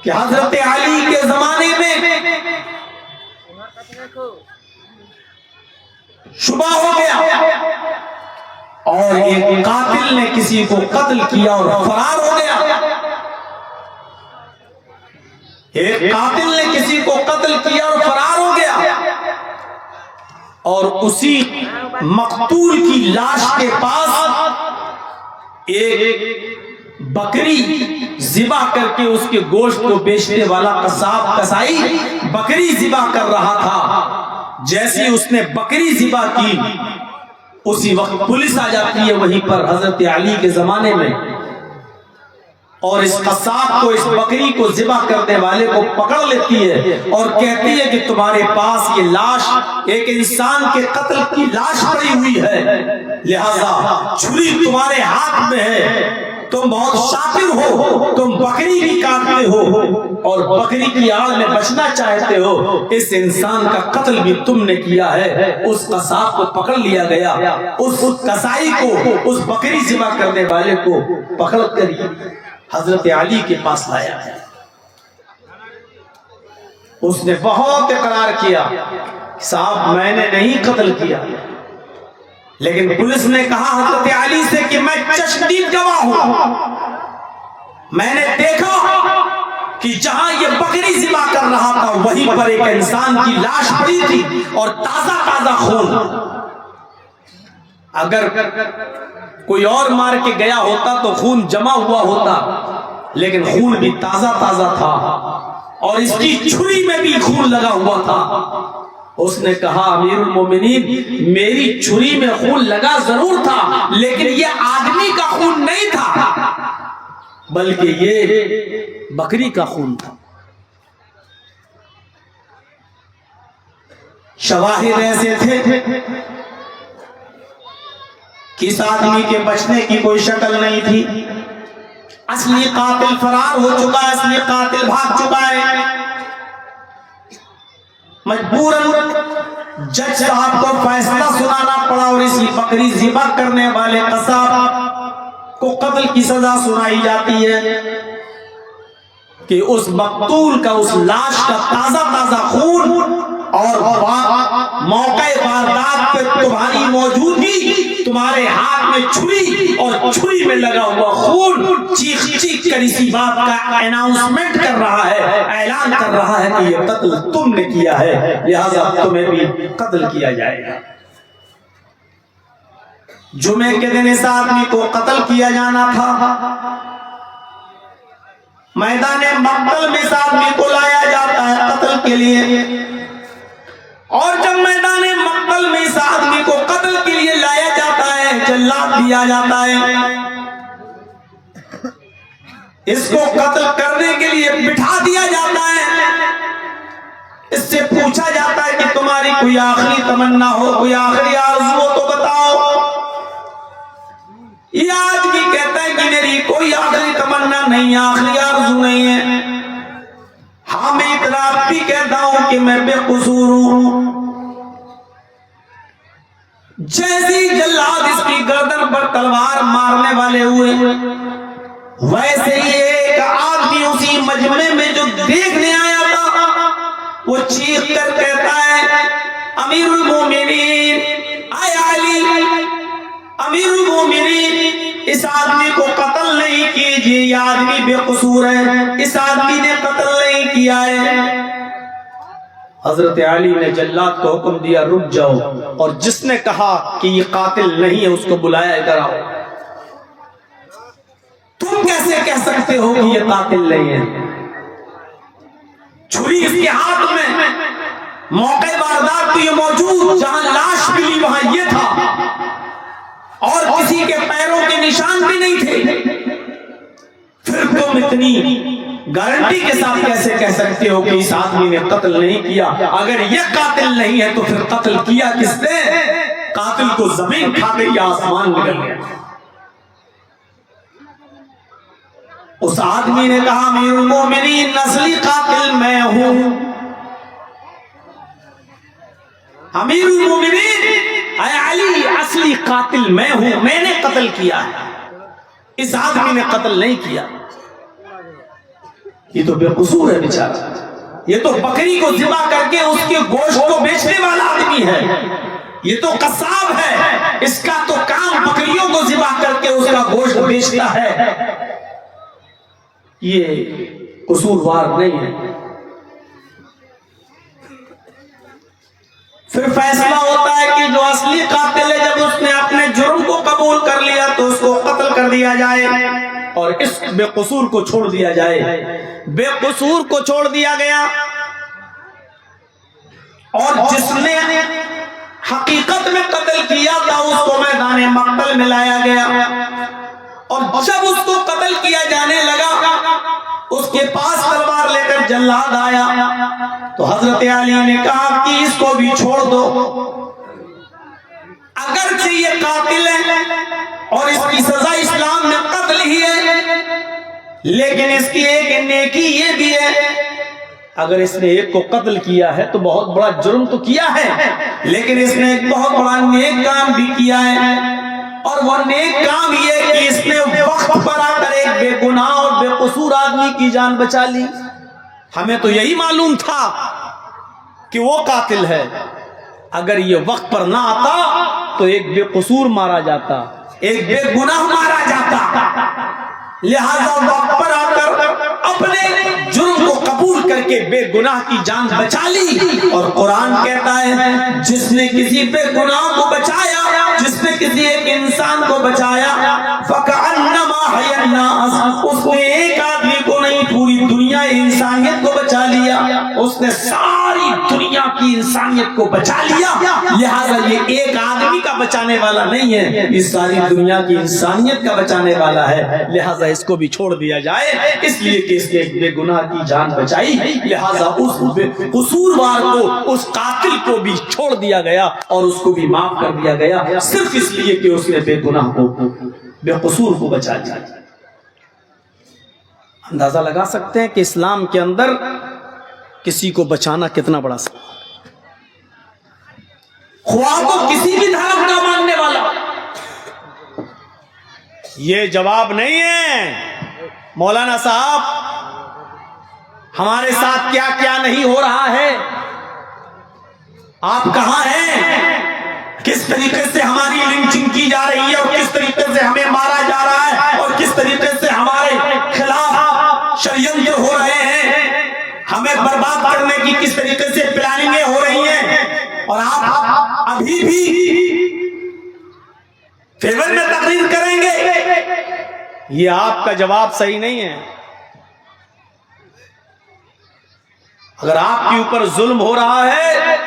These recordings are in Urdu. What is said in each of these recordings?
کہ حضرت علی کے زمانے میں شبہ ہو گیا اور ایک قاتل نے کسی کو قتل کیا اور فرار ہو گیا. ایک قاتل نے کسی کو قتل کیا اور فرار ہو گیا اور اسی مقتول کی لاش کے پاس ایک بکری ذبح کر کے اس کے گوشت کو بیچنے والا قصاب قصائی بکری ذبح کر رہا تھا. جیسی اس نے بکری ذبح کی اسی وقت پولیس آ جاتی ہے وہیں پر حضرت علی کے زمانے میں اور اس قصاب کو اس بکری کو ذبح کرنے والے کو پکڑ لیتی ہے اور کہتی ہے کہ تمہارے پاس یہ لاش ایک انسان کے قتل کی لاش پڑی ہوئی ہے لہذا چھری تمہارے ہاتھ میں ہے تم بہت شاطر ہو تم بکری بھی کاٹتے ہو اور بکری کی آڑ میں بچنا چاہتے ہو اس انسان کا قتل بھی تم نے کیا ہے. اس قصاب کو پکڑ لیا گیا اس قصائی کو اس بکری ذبح کرنے والے کو پکڑ کر حضرت علی کے پاس لایا ہے. اس نے بہت اقرار کیا صاحب میں نے نہیں قتل کیا لیکن پولیس نے کہا حضرت علی سے کہ میں چشمدید گواہ ہوں میں نے دیکھا کہ جہاں یہ بکری ذبح کر رہا تھا وہیں پر ایک انسان کی لاش پڑی تھی اور تازہ تازہ خون. اگر کوئی اور مار کے گیا ہوتا تو خون جمع ہوا ہوتا لیکن خون بھی تازہ تازہ تھا اور اس کی چھری میں بھی خون لگا ہوا تھا. اس نے کہا امیر المومنین میری چھری میں خون لگا ضرور تھا لیکن یہ آدمی کا خون نہیں تھا بلکہ یہ بکری کا خون تھا. شواہد ایسے تھے کس آدمی کے بچنے کی کوئی شکل نہیں تھی. اصلی قاتل فرار ہو چکا ہے اصلی قاتل بھاگ چکا ہے. مجبوراً جج صاحب کو فیصلہ سنانا پڑا اور اسی بکری ذبح کرنے والے قصاب کو قتل کی سزا سنائی جاتی ہے کہ اس مقتول کا اس لاش کا تازہ تازہ خون اور موقع واردات پہ تمہاری موجودگی تمہارے ہاتھ میں چھری اور چھری میں لگا ہوا خون چیخ چیخ کر اسی بات کا اناؤنسمنٹ کر رہا ہے اعلان کر رہا ہے کہ یہ قتل تم نے کیا ہے لہذا تمہیں بھی قتل کیا جائے گا. جمعے کے دن اس آدمی کو قتل کیا جانا تھا. میدان مقتل میں اس آدمی کو لایا جاتا ہے قتل کے لیے اور جب میدان مقتل میں اس آدمی کو قتل کے لیے لایا جاتا ہے جلاد دیا جاتا ہے اس کو قتل کرنے کے لیے بٹھا دیا جاتا ہے. اس سے پوچھا جاتا ہے کہ تمہاری کوئی آخری تمنا ہو کوئی آخری آرزو ہو تو بتاؤ. یہ آدمی کہتا ہے کہ میری کوئی آخری تمنا نہیں آخری آرزو نہیں ہے. ہاں میں اتنا بھی کہتا ہوں کہ میں بے قصور ہوں. جیسی جلاد اس کی گردن پر تلوار مارنے والے ہوئے ویسے ہی ایک آدمی اسی مجمع میں جو دیکھنے آیا تھا وہ چیخ کر کہتا ہے امیر المومنین اے علی امیر المومنین اس آدمی کو قتل نہیں کیجیے یہ آدمی بے قصور ہے اس آدمی نے قتل نہیں کیا ہے. حضرت علی نے جلاد کو حکم دیا رک جاؤ اور جس نے کہا کہ یہ قاتل نہیں ہے اس کو بلایا ادھر آؤ. تم کیسے کہہ سکتے ہو کہ یہ قاتل نہیں ہے؟ چھری اس کے ہاتھ میں موقع واردات تو یہ موجود جہاں لاش ملی وہاں یہ تھا اور کسی کے پیروں کے نشان بھی نہیں تھے. پھر تم اتنی گارنٹی کے ساتھ کیسے کہہ سکتے ہو کہ اس آدمی نے قتل نہیں کیا؟ اگر یہ قاتل نہیں ہے تو پھر قتل کیا کس نے؟ قاتل کو زمین کھا گئی یا آسمان نگل گیا. اس آدمی نے کہا امیر المومنین اصلی قاتل میں ہوں. امیر المومنین اے علی اصلی قاتل میں ہوں میں نے قتل کیا ہے اس آدمی نے قتل نہیں کیا. یہ تو بے قصور ہے بیچارہ، یہ تو بکری کو ذبح کر کے اس کے گوشت کو بیچنے والا آدمی ہے، یہ تو قصاب ہے، اس کا تو کام بکریوں کو ذبح کر کے اس کا گوشت بیچتا ہے، یہ قصوروار نہیں ہے۔ پھر فیصلہ ہوتا ہے کہ جو اصلی قاتل ہے، جب اس نے اپنے جرم کو قبول کر لیا تو اس کو قتل کر دیا جائے اور اس بے قصور کو چھوڑ دیا جائے۔ بے قصور کو چھوڑ دیا گیا اور جس نے حقیقت میں قتل کیا تھا اس کو میدان مقتل میں لایا گیا، اور جب اس کو قتل کیا جانے لگا اس کے پاس تلوار لے کر جلاد آیا تو حضرت علی نے کہا کہ اس کو بھی چھوڑ دو، اگرچہ یہ قاتل ہے اور اس کی سزا اسلام میں قتل ہی ہے، لیکن اس کی ایک نیکی یہ بھی ہے، اگر اس نے ایک کو قتل کیا ہے تو بہت بڑا جرم تو کیا ہے، لیکن اس نے ایک بہت بڑا نیک کام بھی کیا ہے، اور وہ نیک کام یہ کہ اس نے وقت پر آ کر ایک بے گناہ اور بے قصور آدمی کی جان بچا لی۔ ہمیں تو یہی معلوم تھا کہ وہ قاتل ہے، اگر یہ وقت پر نہ آتا تو ایک بے قصور مارا جاتا، ایک بے گناہ مارا جاتا، لہذا وقت پر آ کر اپنے جرم کو قبول کر کے بے گناہ کی جان بچا لی۔ اور قرآن کہتا ہے جس نے کسی بے گناہ کو بچایا، جس نے کسی ایک انسان کو بچایا، فَكَأَنَّمَا حَيَا النَّاسَ، اس نے ایک آدمی کو نہیں پوری دنیا انسانیت کو بچا لیا، اس نے ساری دنیا کی انسانیت کو بچا لیا، لہذا یہ ایک آدمی کا بچانے والا نہیں ہے، یہ ساری دنیا کی انسانیت کا بچانے والا ہے، لہذا اس کو بھی چھوڑ دیا جائے، اس لیے کہ اس نے ایک بے گناہ کی جان بچائی، لہذا اس قصوروار کو، اس قاتل کو بھی چھوڑ دیا گیا اور اس کو بھی معاف کر دیا گیا، صرف اس لیے کہ اس نے بے گناہ کو، بے قصور کو بچا لیا۔ اندازہ لگا سکتے ہیں کہ اسلام کے اندر کسی کو بچانا کتنا بڑا سوال، خواہ تو کسی بھی دھرم کا ماننے والا۔ یہ جواب نہیں ہے مولانا صاحب ہمارے ساتھ کیا کیا نہیں ہو رہا ہے، آپ کہاں ہیں، کس طریقے سے ہماری لنچنگ کی جا رہی ہے، اور کس طریقے سے ہمیں مارا جا رہا ہے، اور کس طریقے سے ہمارے خلاف شریعت ہو رہے ہیں، ہمیں برباد کرنے کی کس طریقے سے پلاننگیں ہو رہی ہیں، اور آپ ابھی بھی فیور میں تقریر کریں گے۔ یہ آپ کا جواب صحیح نہیں ہے۔ اگر آپ کے اوپر ظلم ہو رہا ہے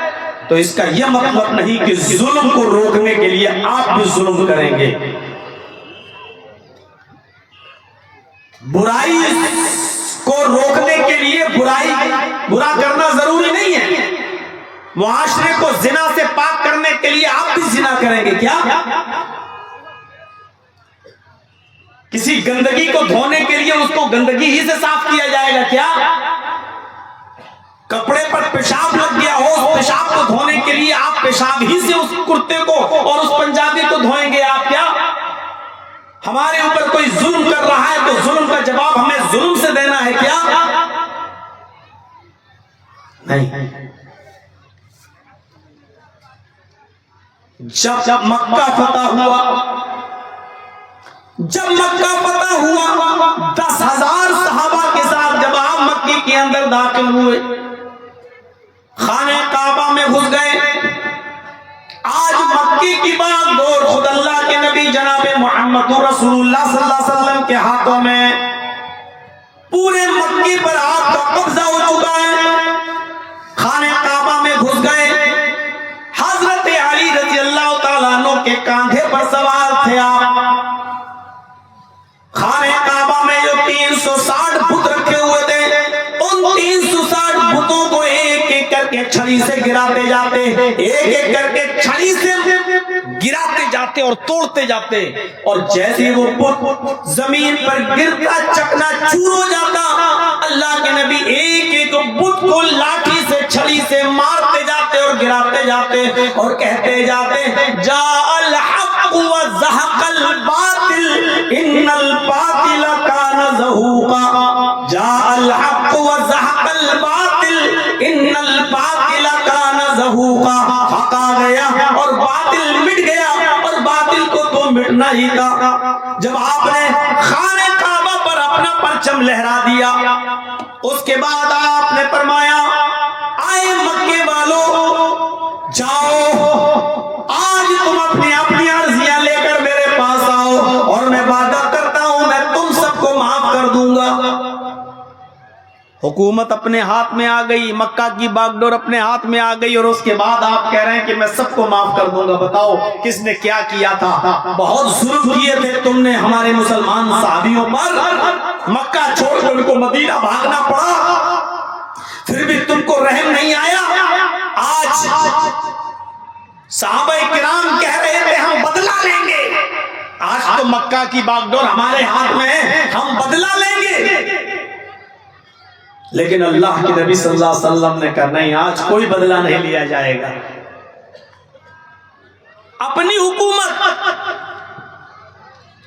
تو اس کا یہ مطلب نہیں کہ ظلم کو روکنے کے لیے آپ بھی ظلم کریں گے۔ برائی کو روکنے کے لیے برا کرنا ضروری نہیں ہے، معاشرے کو زنا سے پاک کرنے کے لیے آپ بھی زنا کریں گے کیا؟ کسی گندگی کو دھونے کے لیے اس کو گندگی ہی سے صاف کیا جائے گا کیا؟ کپڑے پر پیشاب لگ گیا ہو، اس پیشاب کو دھونے کے لیے آپ پیشاب ہی سے اس کرتے کو اور اس پنجابی کو دھوئیں گے آپ کیا؟ ہمارے اوپر کوئی ظلم کر رہا ہے تو ظلم کا جواب ہمیں ظلم سے دینا ہے کیا؟ نہیں۔ جب مکہ فتح ہوا 10,000 صحابہ کے ساتھ جب آپ مکے کے اندر داخل ہوئے، خانہ کعبہ میں گھس گئے، آج مکے کی بات دور خود اللہ کے نبی جناب محمد رسول اللہ صلی اللہ علیہ وسلم کے ہاتھوں میں پورے مکے پر آپ کا قبضہ ہو چکا ہے۔ خانہ کعبہ میں گھس گئے، حضرت علی رضی اللہ تعالیٰ عنہ کے کاندھے پر سوار تھے آپ۔ خانہ کعبہ میں جو 360 بت رکھے ہوئے تھے، ان 360 بتوں کو ایک ایک کر کے چھری سے گراتے جاتے، ایک ایک کر کے چھری سے گراتے جاتے اور توڑتے جاتے، اور جیسے وہ بت زمین پر گرتا چکنا چور ہو جاتا، اللہ کے نبی ایک ایک بت کو لاٹھی سے چھری سے مارتے جاتے اور گراتے جاتے اور کہتے جاتے جاء الحق وزهق الباطل ان الباطل كان زہوقا جاء الحق وزہق الباطل ان الباطل کان زہوقا، حق آ گیا اور باطل مٹ گیا، اور باطل کو تو مٹنا ہی تھا۔ جب آپ نے خانہ کعبہ پر اپنا پرچم لہرا دیا، اس کے بعد آپ نے فرمایا آئے مکے والو جاؤ، آج تم اپنی اپنی عرضیاں لے کر میرے پاس آؤ، اور میں وعدہ کرتا ہوں میں تم سب کو معاف کر دوں گا۔ حکومت اپنے ہاتھ میں آ گئی، مکہ کی باغ ڈور اپنے ہاتھ میں آ گئی، اور اس کے بعد آپ کہہ رہے ہیں کہ میں سب کو معاف کر دوں گا۔ بتاؤ کس نے کیا کیا تھا؟ بہت ظلم کیے تھے تم نے ہمارے مسلمان صحابیوں پر، مکہ چھوڑ کر ان کو مدینہ بھاگنا پڑا، پھر بھی تم کو رحم نہیں آیا۔ آج صحابہ کرام کہہ رہے تھے ہم بدلہ لیں گے، آج تو مکہ کی باغ ڈور ہمارے ہاتھ میں ہے، ہم بدلہ لیں گے، لیکن اللہ کے نبی صلی اللہ علیہ وسلم نے کہا نہیں، آج کوئی بدلہ نہیں لیا جائے گا۔ اپنی حکومت،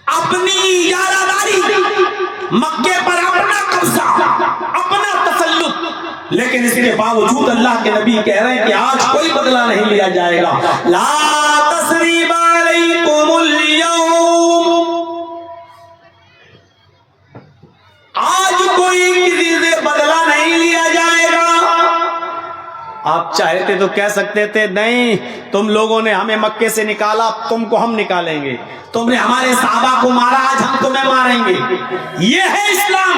اپنی یاراداری، مکے پر اپنا قبضہ، اپنا تسلط، لیکن اس کے باوجود اللہ کے نبی کہہ رہے ہیں کہ آج کوئی بدلہ نہیں لیا جائے گا۔ لا تثریب علیکم اليوم، آج کوئی کسی سے بدلہ نہیں لیا جائے گا۔ آپ چاہتے تو کہہ سکتے تھے نہیں، تم لوگوں نے ہمیں مکے سے نکالا، تم کو ہم نکالیں گے، تم نے ہمارے صحابہ کو مارا، آج ہم تمہیں ماریں گے۔ یہ ہے اسلام،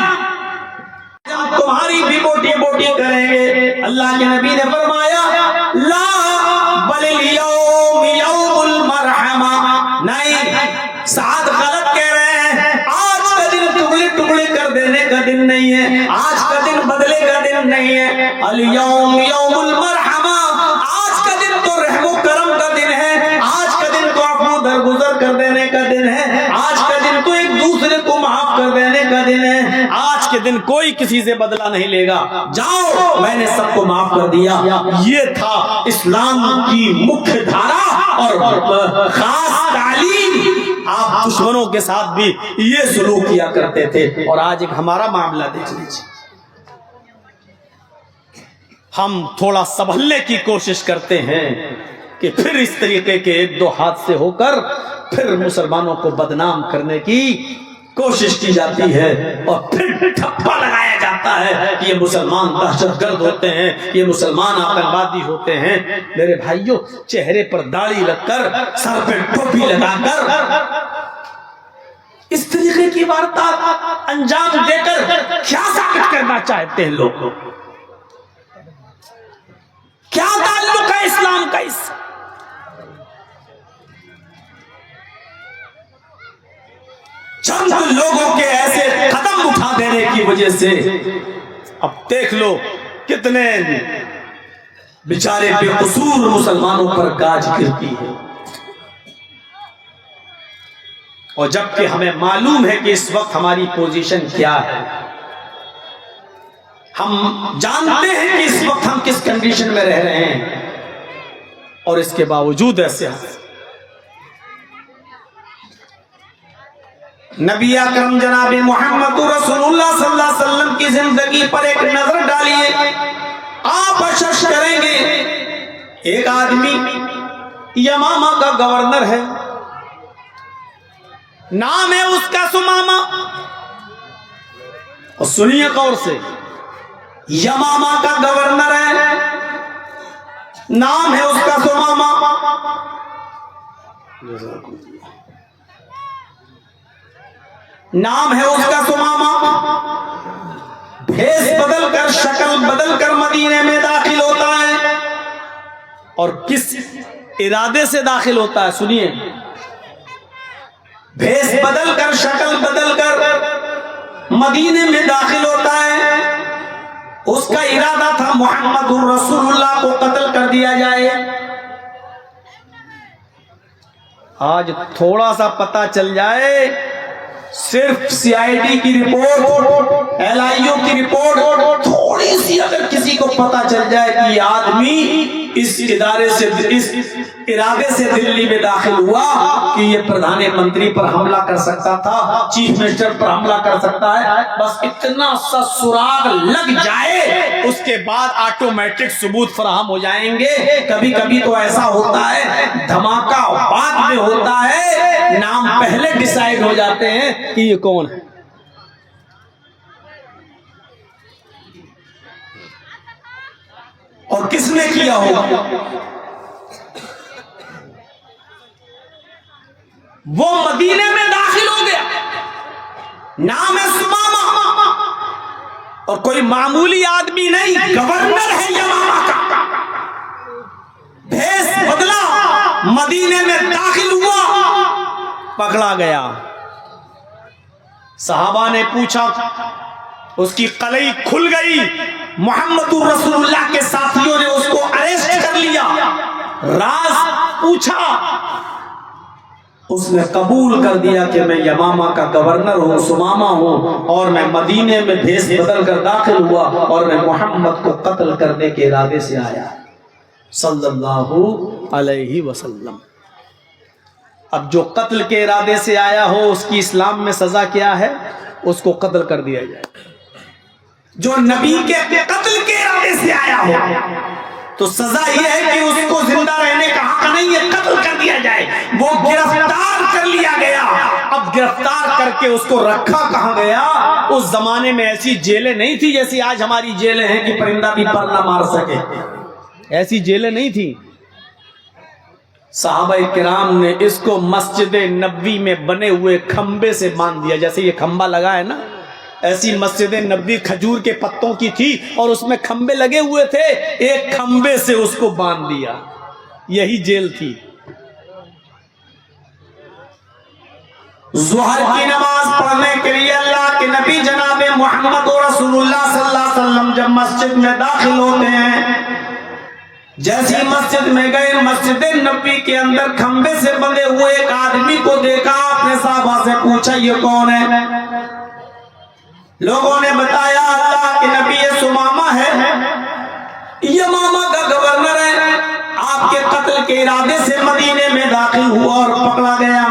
ہم تمہاری بھی بوٹی بوٹی کریں گے۔ اللہ کے نبی نے فرمایا لا بل اليوم یوم المرحمہ، نہیں، سعد غلط کہہ رہے ہیں، آج کا دن ٹکڑے ٹکڑے کر دینے کا دن نہیں ہے، آج کا دن بدلے کا دن نہیں ہے، اليوم یوم المرحمہ، آج کا دن تو رحم و کرم کا دن ہے، آج کا دن تو عفو درگزر کر دینے کا دن ہے، آج کا دن تو ایک دوسرے کو معاف کر دینے کا دن ہے، آج کے دن کوئی کسی سے بدلہ نہیں لے گا، جاؤ میں نے سب کو معاف کر دیا۔ یہ تھا اسلام کی مکھ دھارا اور خاص تعلیم۔ آپ دشمنوں کے ساتھ بھی یہ سلوک کیا کرتے تھے، اور آج ایک ہمارا معاملہ دیکھ لیجیے، ہم تھوڑا سنبھلنے کی کوشش کرتے ہیں کہ پھر اس طریقے کے ایک دو حادثے ہو کر پھر مسلمانوں کو بدنام کرنے کی کوشش کی جاتی ہے، اور پھر ٹھپا لگایا جاتا ہے کہ یہ مسلمان دہشت گرد ہوتے ہیں، یہ مسلمان آتنکوادی ہوتے ہیں۔ میرے بھائیوں، چہرے پر داڑھی رکھ کر، سر پہ ٹوپی لگا کر اس طریقے کی واردات انجام دے کر کیا ثابت کرنا چاہتے ہیں لوگ؟ کیا تعلق ہے اسلام کا اس سے؟ چند لوگوں کے ایسے قدم اٹھا دینے کی وجہ سے اب دیکھ لو کتنے بیچارے بے قصور مسلمانوں پر گاج گرتی ہے، اور جبکہ ہمیں معلوم ہے کہ اس وقت ہماری پوزیشن کیا ہے، ہم جانتے ہیں کہ اس وقت ہم کس کنڈیشن میں رہ رہے ہیں، اور اس کے باوجود ایسے نبی اکرم جناب محمد رسول اللہ صلی اللہ علیہ وسلم کی زندگی پر ایک نظر ڈالیے، آپ اشش کریں گے۔ ایک آدمی یمامہ کا گورنر ہے، نام ہے اس کا سمامہ، اور سنیے غور سے، یمامہ کا گورنر ہے، نام ہے اس کا سمامہ۔ نام ہے اس کا سمامہ، بھیس بدل کر، شکل بدل کر مدینے میں داخل ہوتا ہے، اور کس ارادے سے داخل ہوتا ہے سنیے، بھیس بدل کر، شکل بدل کر مدینے میں داخل ہوتا ہے۔ اس کا ارادہ تھا محمد رسول اللہ کو قتل کر دیا جائے۔ آج تھوڑا سا پتہ چل جائے، صرف سی آئی ڈی کی رپورٹ، ایل آئی او کی رپورٹ، تھوڑی سی اگر کسی کو پتہ چل جائے کہ یہ آدمی اس ادارے سے اس ارادے سے دلی میں داخل ہوا کہ یہ پردھان منتری پر حملہ کر سکتا تھا، چیف منسٹر پر حملہ کر سکتا ہے، بس اتنا سا سراغ لگ جائے اس کے بعد آٹومیٹک ثبوت فراہم ہو جائیں گے۔ کبھی کبھی تو ایسا ہوتا ہے دھماکہ بعد میں ہوتا ہے، نام پہلے ڈیسائیڈ ہو جاتے ہیں کہ یہ کون ہے۔ اور کس نے کیا ہوگا؟ وہ مدینے میں داخل ہو گیا، نام ہے سمامہ، اور کوئی معمولی آدمی نہیں، گورنر ہے یمامہ کا، بھیس بدلا، مدینے میں داخل ہوا، پکڑا گیا۔ صحابہ نے پوچھا، اس کی قلعی کھل گئی، محمد رسول اللہ کے ساتھیوں نے اس کو اریسٹ کر لیا، راز پوچھا، اس نے قبول کر دیا کہ میں یمامہ کا گورنر ہوں، سمامہ ہوں، اور میں مدینے میں بھیس بدل کر داخل ہوا اور میں محمد کو قتل کرنے کے ارادے سے آیا صلی اللہ علیہ وسلم۔ اب جو قتل کے ارادے سے آیا ہو اس کی اسلام میں سزا کیا ہے؟ اس کو قتل کر دیا جائے۔ جو نبی کے قتل کے ارادے سے آیا ہو تو سزا یہ ہے کہ اس کو زندہ رہنے کا حق نہیں ہے، قتل کر دیا جائے۔ وہ گرفتار کر لیا گیا، اب گرفتار کر کے اس کو رکھا کہاں گیا؟ اس زمانے میں ایسی جیلیں نہیں تھی جیسی آج ہماری جیلیں ہیں کہ پرندہ بھی پر نہ مار سکے، ایسی جیلیں نہیں تھی۔ صحابہ کرام نے اس کو مسجد نبوی میں بنے ہوئے کھمبے سے باندھ دیا، جیسے یہ کھمبا لگا ہے نا، ایسی مسجد نبوی کھجور کے پتوں کی تھی اور اس میں کھمبے لگے ہوئے تھے، ایک کھمبے سے اس کو باندھ دیا، یہی جیل تھی۔ ظہر کی نماز پڑھنے کے لیے اللہ کے نبی جناب محمد رسول اللہ صلی اللہ علیہ وسلم جب مسجد میں داخل ہوتے ہیں، جیسی مسجد میں گئے، مسجد نبوی کے اندر کھمبے سے بندھے ہوئے ایک آدمی کو دیکھا، آپ نے صحابہ سے پوچھا یہ کون ہے؟ لوگوں نے بتایا اللہ کے نبی یہ سمامہ ہے، یمامہ کا گورنر ہے، آپ کے قتل کے ارادے سے مدینے میں داخل ہوا اور پکڑا گیا،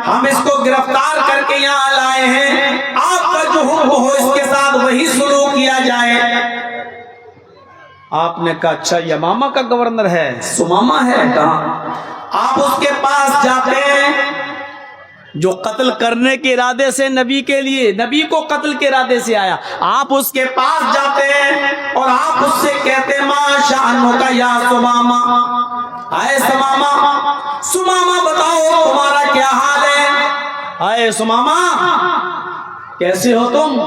ہم اس کو گرفتار کر کے یہاں لائے ہیں، آپ کا جو حکم ہو اس کے ساتھ وہی سلوک کیا جائے۔ آپ نے کہا اچھا یمامہ کا گورنر ہے، سمامہ ہے کہاں؟ آپ اس کے پاس جاتے ہیں جو قتل کرنے کے ارادے سے نبی کے لیے، نبی کو قتل کے ارادے سے آیا، آپ اس کے پاس جاتے ہیں اور آپ اس سے کہتے ہیں ما شأنک یا سمامہ، اے سمامہ، سمامہ بتاؤ تمہارا کیا حال ہے؟ اے سمامہ کیسے ہو تم،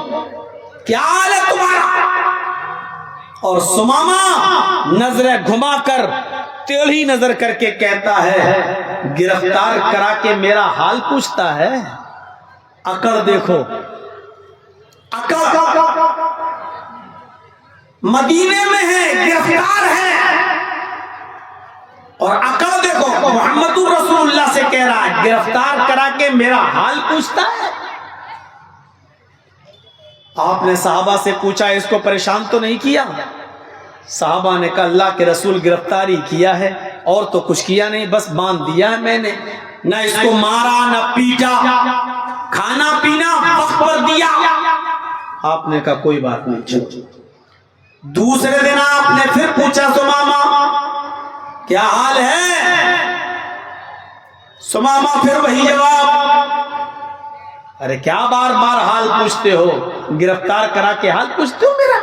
کیا حال ہے تمہارا؟ اور سمامہ نظریں گھما کر ٹیڑھی نظر کر کے کہتا ہے گرفتار کرا کے میرا حال پوچھتا ہے، اکڑ دیکھو، اکڑ مدینے میں ہے، گرفتار ہے، اور اکڑ دیکھو محمد رسول اللہ سے کہہ رہا ہے گرفتار کرا کے میرا حال پوچھتا ہے۔ آپ نے صحابہ سے پوچھا اس کو پریشان تو نہیں کیا؟ صحابہ نے کہا اللہ کے رسول گرفتاری کیا ہے اور تو کچھ کیا نہیں، بس باندھ دیا ہے میں نے، نہ اس کو مارا نہ پیٹا، کھانا پینا وقت پر دیا۔ آپ نے کہا کوئی بات نہیں چلو۔ دوسرے دن آپ نے پھر پوچھا سمامہ کیا حال ہے؟ سمامہ پھر وہی جواب، ارے کیا بار بار حال پوچھتے ہو، گرفتار کرا کے حال پوچھتے ہو میرا؟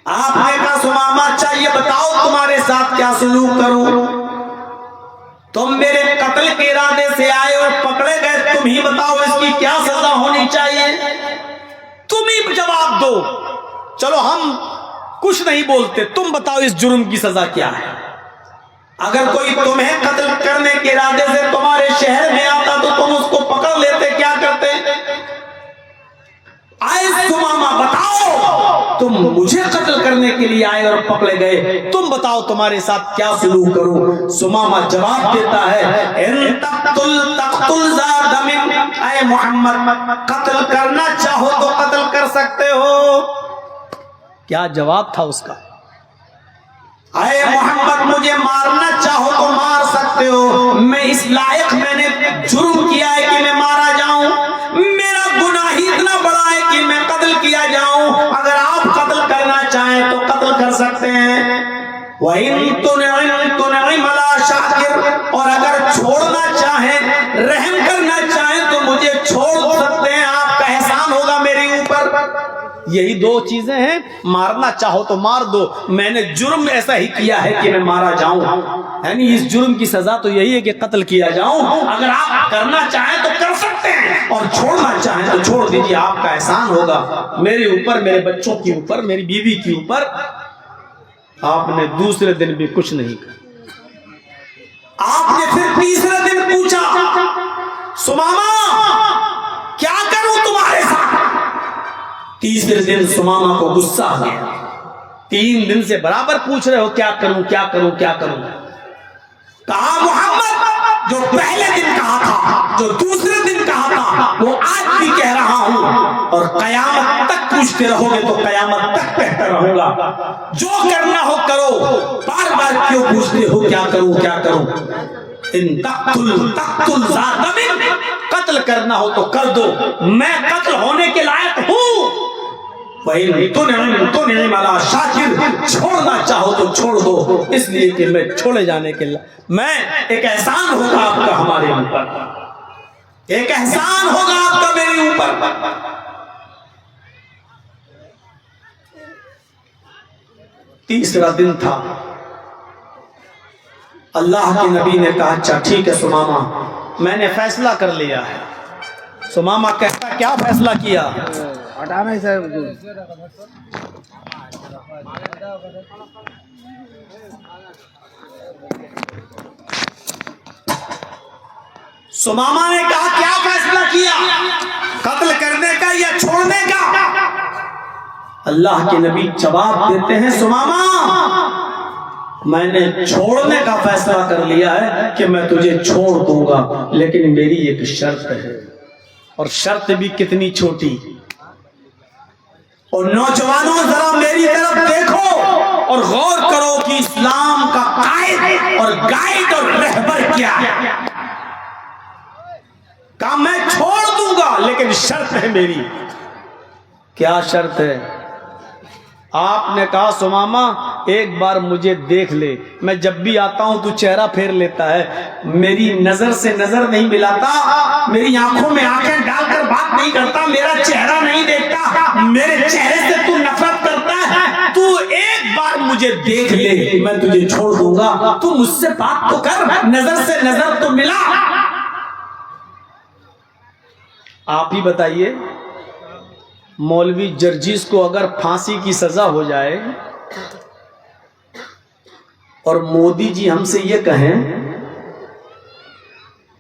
آپ نے کہا سمامہ اچھا یہ بتاؤ تمہارے ساتھ کیا سلوک کروں، تم میرے قتل کے ارادے سے آئے اور پکڑے گئے، تم ہی بتاؤ اس کی کیا سزا ہونی چاہیے، تم ہی جواب دو، چلو ہم کچھ نہیں بولتے، تم بتاؤ اس جرم کی سزا کیا ہے؟ اگر کوئی تمہیں قتل کرنے کے ارادے سے تمہارے شہر میں آتا تو تم اس کو پکڑ لیتے، کیا کرتے؟ آئے سمامہ بتاؤ، تم مجھے قتل کرنے کے لیے آئے اور پکڑے گئے، تم بتاؤ تمہارے ساتھ کیا سلوک کروں؟ سمامہ جواب دیتا ہے ان تقتل ذا دم، اے محمد قتل کرنا چاہو تو قتل کر سکتے ہو۔ کیا جواب تھا اس کا؟ اے محمد مجھے مارنا چاہو تو مار سکتے ہو، میں اس لائق میں نے جرم کیا ہے کہ میں مارا جاؤں، میرا گناہ ہی اتنا بڑا ہے کہ میں قتل کیا جاؤں، اگر آپ قتل کرنا چاہیں تو قتل کر سکتے ہیں، وَإِن تُنْعِمْ عَلَىٰ شَاكِرٍ، اور اگر چھوڑنا چاہیں رحم کرنا چاہیں تو مجھے چھوڑ سکتے ہیں، آپ کا احسان ہوگا میرے اوپر۔ یہی دو چیزیں ہیں، مارنا چاہو تو مار دو، میں نے جرم ایسا ہی کیا ہے کہ میں مارا جاؤں، یعنی اس جرم کی سزا تو یہی ہے کہ قتل کیا جاؤں، اگر آپ کرنا چاہیں تو کر سکتے ہیں اور چھوڑنا چاہیں تو چھوڑ دیجیے، آپ کا احسان ہوگا میرے اوپر، میرے بچوں کے اوپر، میری بیوی کے اوپر۔ آپ نے دوسرے دن بھی کچھ نہیں کہا، آپ نے پھر تیسرے دن پوچھا سمامہ کیا کروں تمہارے ساتھ؟ تیسرے دن سمامہ کو غصہ آ گیا، 3 دن سے برابر پوچھ رہے ہو کیا کروں کیا کروں کیا کروں، کہا محمد جو پہلے دن کہا تھا، جو دوسرے دن کہا تھا وہ آج بھی کہہ رہا ہوں، اور قیامت تک پوچھتے رہو گے تو قیامت تک کہتا رہوں گا، جو کرنا ہو کرو، بار بار کیوں پوچھتے ہو کیا کروں کیا کروں؟ ان تقتل ذات دم، قتل کرنا ہو تو کر دو، میں قتل ہونے کے لائق ہوں، وَإِن تُنْعِمْ عَلَىٰ شَاكِرٍ، چھوڑنا چاہو تو چھوڑ دو، اس لیے کہ میں چھوڑے جانے کے لائق، میں ایک احسان ہوگا آپ کا ہمارے اوپر، ایک احسان ہوگا آپ کا میرے اوپر۔ تیسرا دن تھا، اللہ کے نبی نے کہا اچھا ٹھیک ہے سمامہ میں نے فیصلہ کر لیا ہے۔ سمامہ کہتا کیا فیصلہ کیا؟ سمامہ نے کہا کیا فیصلہ کیا، قتل کرنے کا یا چھوڑنے کا؟ اللہ کے نبی جواب دیتے ہیں سمامہ میں نے چھوڑنے کا فیصلہ کر لیا ہے کہ میں تجھے چھوڑ دوں گا، لیکن میری ایک شرط ہے، اور شرط بھی کتنی چھوٹی۔ اور نوجوانوں ذرا میری طرف دیکھو اور غور کرو کہ اسلام کا قائد اور گائیڈ اور رہبر کیا ہے۔ کہا میں چھوڑ دوں گا لیکن شرط ہے میری۔ کیا شرط ہے؟ آپ نے کہا سمامہ ایک بار مجھے دیکھ لے، میں جب بھی آتا ہوں تو چہرہ پھیر لیتا ہے، میری نظر سے نظر نہیں ملاتا، میری آنکھوں میں آنکھیں ڈال کر بات نہیں کرتا، میرا چہرہ نہیں دیکھتا، میرے چہرے سے تو نفرت کرتا ہے، تو ایک بار مجھے دیکھ لے میں تجھے چھوڑ دوں گا، تو مجھ سے بات تو کر، نظر سے نظر تو ملا۔ آپ ہی بتائیے مولوی جرجیس کو اگر پھانسی کی سزا ہو جائے اور مودی جی ہم سے یہ کہیں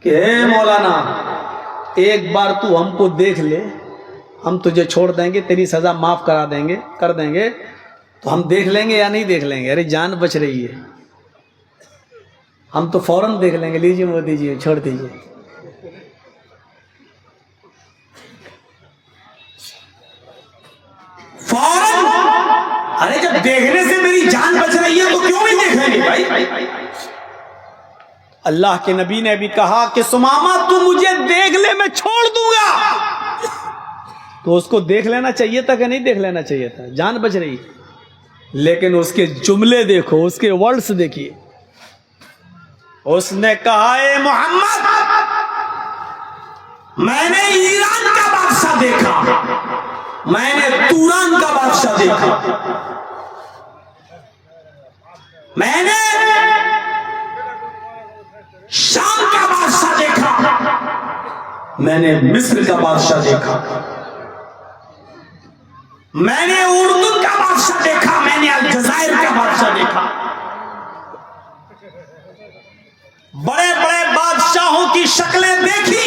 کہ اے مولانا ایک بار تو ہم کو دیکھ لے، ہم تجھے چھوڑ دیں گے، تیری سزا معاف کرا دیں گے، کر دیں گے، تو ہم دیکھ لیں گے یا نہیں دیکھ لیں گے؟ ارے جان بچ رہی ہے، ہم تو فوراً دیکھ لیں گے، لیجیے مودی جی چھوڑ دیجیے۔ فوراً، ارے جب دیکھنے سے میری جان بچ رہی ہے تو کیوں نہیں دیکھیں گے بھائی؟ اللہ کے نبی نے بھی کہا کہ سمامہ تو مجھے دیکھ لے میں چھوڑ دوں گا، تو اس کو دیکھ لینا چاہیے تھا کہ نہیں دیکھ لینا چاہیے تھا؟ جان بچ رہی، لیکن اس کے جملے دیکھو، اس کے ورڈز دیکھیے۔ اس نے کہا اے محمد میں نے ایران کا بادشاہ دیکھا، میں نے توران کا بادشاہ دیکھا، میں نے شام کا بادشاہ دیکھا، میں نے مصر کا بادشاہ دیکھا، میں نے اردن کا بادشاہ دیکھا، میں نے الجزائر کا بادشاہ دیکھا، بڑے بڑے بادشاہوں کی شکلیں دیکھی،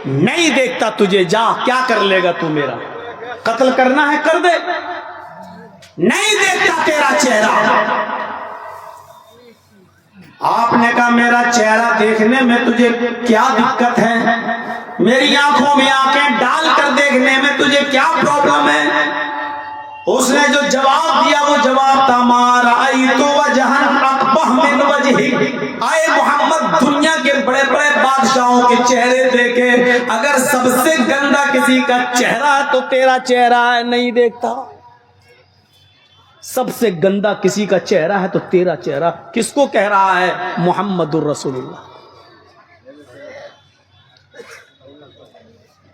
نہیں دیکھتا تجھے، جا کیا کر لے گا تو میرا؟ قتل کرنا ہے کر دے، نہیں دیکھتا تیرا چہرہ۔ آپ نے کہا میرا چہرہ دیکھنے میں تجھے کیا دقت ہے؟ میری آنکھوں میں آنکھیں ڈال کر دیکھنے میں تجھے کیا پرابلم ہے؟ اس نے جو جواب دیا وہ جواب تھا ما رأیت وجہن اقبح من وجہک، آئے محمد دنیا کے بڑے بڑے بادشاہوں کے چہرے دیکھے، اگر سب سے گندا کسی کا چہرہ ہے تو تیرا چہرہ ہے، نہیں دیکھتا۔ سب سے گندا کسی کا چہرہ ہے تو تیرا چہرہ۔ کس کو کہہ رہا ہے؟ محمد الرسول اللہ۔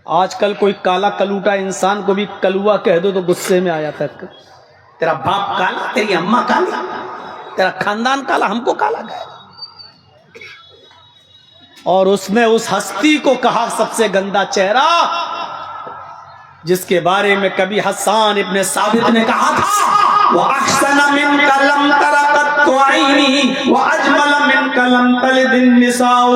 آج کل کوئی کالا کلوٹا انسان کو بھی کلوا کہہ دو تو غصے میں آ جاتا ہے، تیرا باپ کالا، تیری اماں کالا، تیرا خاندان کالا، ہم کو کالا کہے گا۔ اور اس نے اس ہستی کو کہا سب سے گندا چہرہ، جس کے بارے میں کبھی حسان ابن ثابت نے کہا تھا وَأَحْسَنَ مِنْكَ لَمْ تَرَ قَطُّ عَيْنِي وَأَجْمَلَ مِنْكَ لَمْ تَلِدِ النِّسَاءُ۔